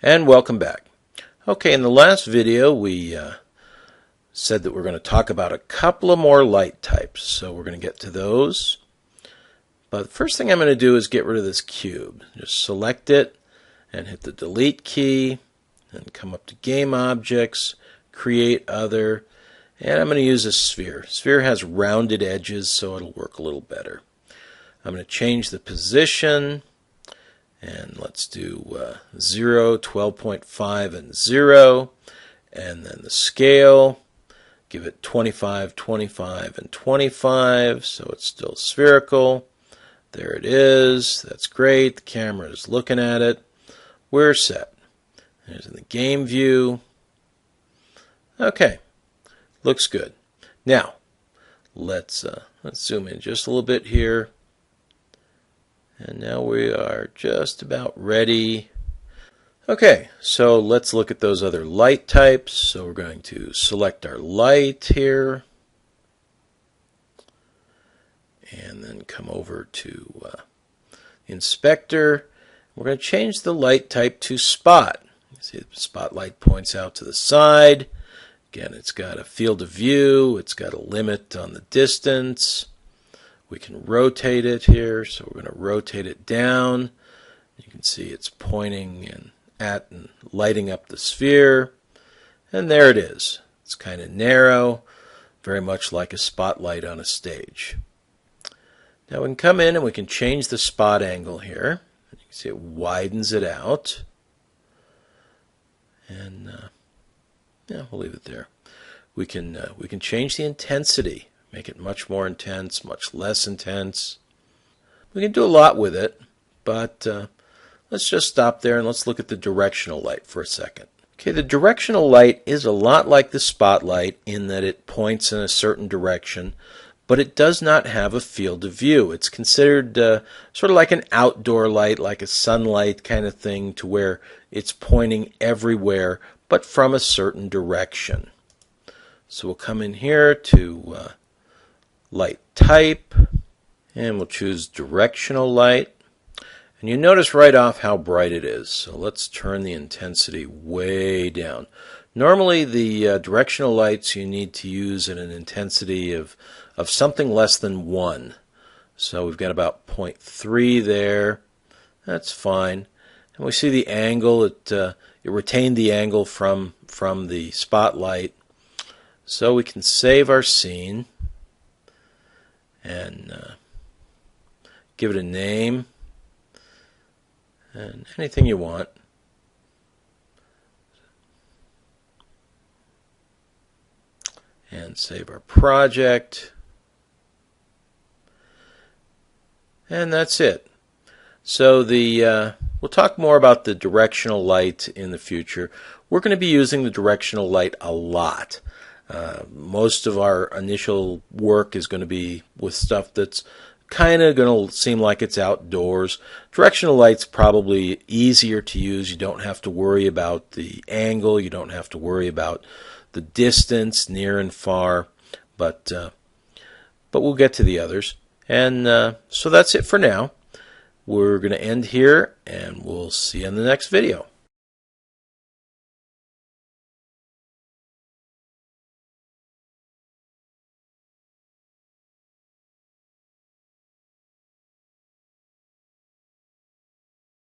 And welcome back. Okay, in the last video we said that we're going to talk about a couple of more light types, so we're going to get to those. But the first thing I'm going to do is get rid of this cube. Just select it and hit the delete key and come up to Game Objects, Create Other, and I'm going to use a sphere. Sphere has rounded edges, so it'll work a little better. I'm going to change the position. And let's do 0, 12.5, and 0. And then the scale, give it 25, 25, and 25, so it's still spherical. There it is. That's great. The camera is looking at it. We're set. There's in the game view. Okay, looks good. Now, let's zoom in just a little bit here. And now we are just about ready. Okay, so let's look at those other light types. So we're going to select our light here. And then come over to Inspector. We're going to change the light type to Spot. See, the spotlight points out to the side. Again, it's got a field of view. It's got a limit on the distance. We can rotate it here, so we're going to rotate it down. You can see it's pointing at and lighting up the sphere. And there it is. It's kind of narrow, very much like a spotlight on a stage. Now we can come in and we can change the spot angle here. You can see it widens it out. And yeah, we'll leave it there. We can change the intensity. Make it much more intense, much less intense. We can do a lot with it, but let's just stop there and let's look at the directional light for a second. Okay, the directional light is a lot like the spotlight in that it points in a certain direction, but it does not have a field of view. It's considered sort of like an outdoor light, like a sunlight kind of thing, to where it's pointing everywhere, but from a certain direction. So we'll come in here to Light Type, and we'll choose Directional Light. And you notice right off how bright it is. So let's turn the intensity way down. Normally the directional lights you need to use at an intensity of something less than 1. So we've got about 0.3 there. That's fine. And we see the angle. It retained the angle from the spotlight. So we can save our scene and give it a name and anything you want. And save our project. And that's it. So we'll talk more about the directional light in the future. We're going to be using the directional light a lot. Most of our initial work is going to be with stuff that's kind of going to seem like it's outdoors. Directional light's probably easier to use. You don't have to worry about the angle. You don't have to worry about the distance, near and far. But we'll get to the others. And so that's it for now. We're going to end here, and we'll see you in the next video.